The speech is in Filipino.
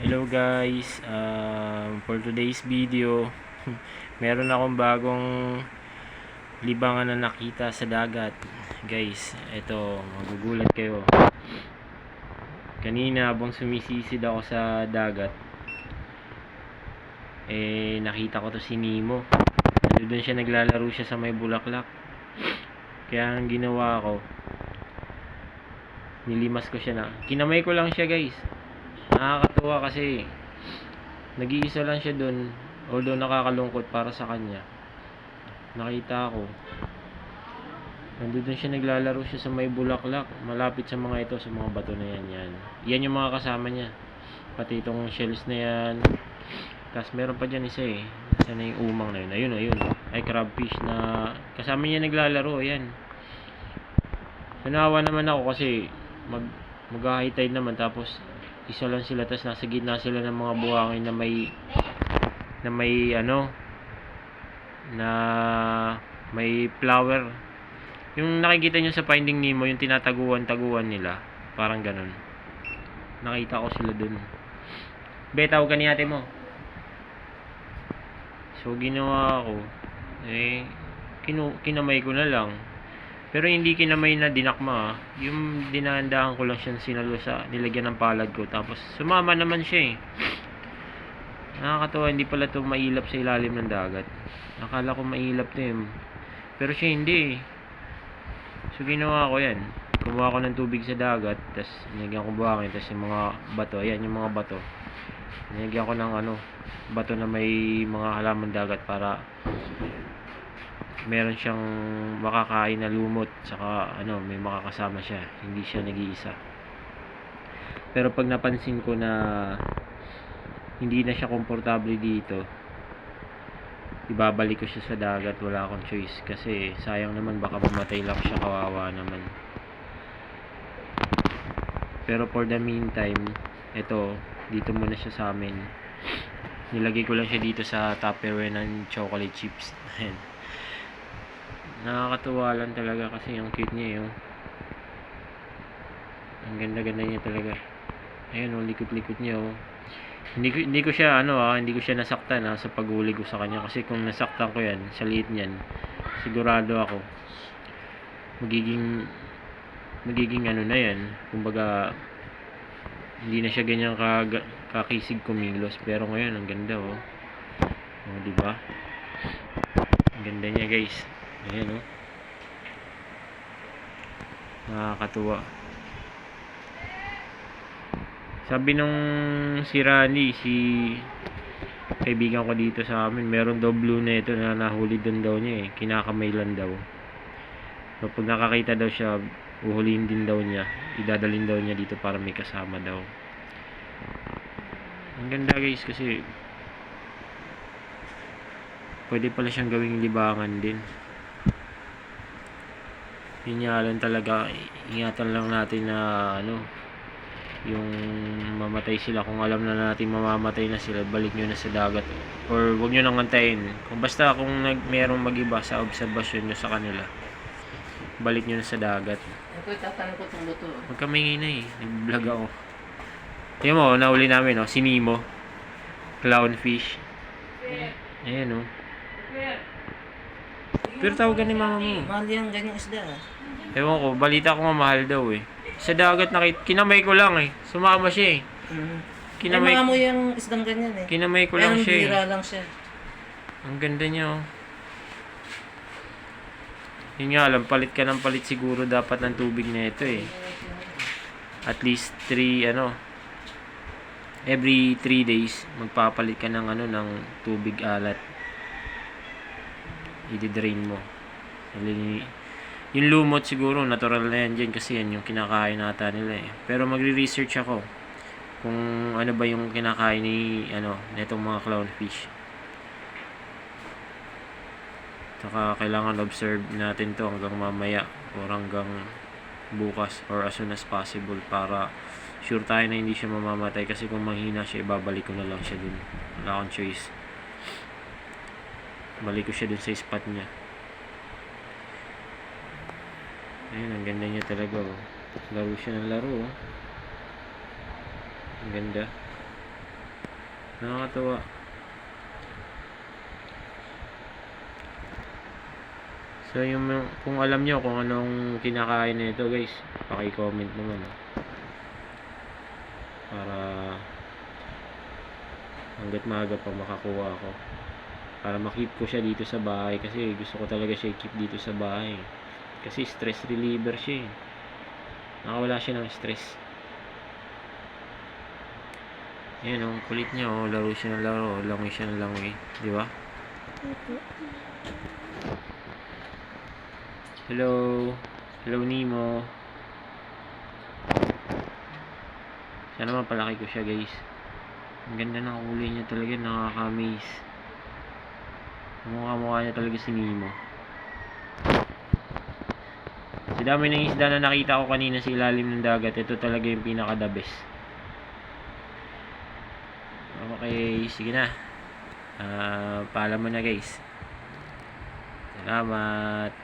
Hello guys, for today's video, meron akong bagong libangan na nakita sa dagat. Guys, ito, magugulat kayo. Kanina habang sumisisid ako sa dagat, nakita ko to si Nemo. Doon siya naglalaro siya sa may bulaklak. Kaya ang ginawa ko, nilimas ko siya na. Kinamay ko lang siya guys. Nakakatuwa kasi nag-iisa lang siya doon, although nakakalungkot para sa kanya. Nakita ko nandoon siya, naglalaro siya sa may bulaklak malapit sa mga ito, sa mga bato na yan yung mga kasama niya, pati itong shells na yan. Tapos meron pa dyan isa saan na yung umang na yun, ayun ay crabfish na kasama niya naglalaro. Ayan, nanawa naman ako kasi mag-high tide naman, tapos isa lang sila, tas nasa gitna sila ng mga buhangin na may flower. Yung nakikita nyo sa Finding Nemo, yung tinataguan-taguan nila, parang ganun. Nakita ko sila dun. Tawag ka ni ate mo. So ginawa ko, kinamay ko na lang. Pero hindi kinamay na dinakma. Yung dinahandahan ko lang siya sinalo sa nilagyan ng palad ko. Tapos sumama naman siya Nakakatawa, hindi pala to mailap sa ilalim ng dagat. Akala ko mailap to pero siya hindi So ginawa ko yan. Kumuha ko ng tubig sa dagat. Tapos nilagyan ko buhangin. Tapos yung mga bato. Ayan yung mga bato. Nilagyan ko ng bato na may mga halaman dagat para meron siyang makakain na lumot, saka may makakasama siya, hindi siya nag-iisa. Pero pag napansin ko na hindi na siya komportable dito, ibabalik ko siya sa dagat. Wala akong choice kasi sayang naman, baka mamatay lang siya, kawawa naman. Pero for the meantime, dito muna siya sa amin. Nilagay ko lang siya dito sa Tupperware ng chocolate chips. Nakakatuwa lang talaga kasi yung cute niya ang ganda-ganda niya talaga. Ayun likot-likot niya Hindi ko siya hindi ko siya nasaktan sa paghuli ko sa kanya, kasi kung nasaktan ko yan sa liit niyan, sigurado ako magiging na yan, kumbaga hindi na siya ganyan kakisig kumilos. Pero ngayon ang ganda di ba? Ang ganda niya guys. Ayan nakakatuwa. Sabi nung si Rani, si kaibigan ko dito sa amin, meron daw blue na ito na nahuli doon daw niya kinakamay lang daw. So pag nakakita daw siya, uhulihin din daw niya, idadalhin daw niya dito para may kasama daw. Ang ganda guys, kasi pwede pala siyang gawing libangan din. Yun nga lang talaga, ingatan lang natin na yung mamatay sila. Kung alam na natin mamamatay na sila, balik nyo na sa dagat, or wag nyo nang antayin. Basta kung merong mag-iba sa obserbasyon nyo sa kanila, balik nyo na sa dagat. Ito, tatanong ko itong luto. Huwag ka maingay nag-vlog ako. Tingnan mo, nahuli namin si Nemo, clownfish. Ayan pero tawagan ni mama mo. Mahal yan, ganyang isda. Ewan ko, balita ko nga mahal daw sa dagat kinamay ko lang sumama siya Kinamay mo yung isdang ganyan kinamay ko lang siya bira lang siya. Ang ganda niya yun nga lang, palit ka ng palit siguro dapat ng tubig na ito at least 3 every 3 days magpapalit ka ng ng tubig alat, i-drain mo. Yung lumot siguro natural na yan dyan, kasi yan yung kinakain nata nila pero magre-research ako kung ano ba yung kinakain ni netong mga clownfish. Saka kailangan observe natin to hanggang mamaya or hanggang bukas or as soon as possible, para sure tayo na hindi siya mamamatay. Kasi kung mahina siya, ibabalik ko na lang siya dun. Wala akong choice, balik ko siya dun sa spot niya. Ayun, ang ganda niya talaga laro siya ng laro ang ganda. Nakakatuwa. So kung alam nyo kung anong kinakain nito guys, paki-comment naman para hanggat maaga pa makakuha ako, para makip ko siya dito sa bahay, kasi gusto ko talaga siya i-keep dito sa bahay kasi stress reliever siya nakawala siya ng stress. Yan ang kulit niya, laro siya ng laro, langoy siya ng langoy, di ba? Hello Nemo. Sana mapalaki ko siya guys. Ang ganda ng kulay niya talaga, nakaka-amaze. Mukha niya talaga si Nemo. Sa dami ng isda na nakita ko kanina sa ilalim ng dagat, ito talaga yung pinaka the best. Okay, sige na. Paalam mo na guys. Salamat.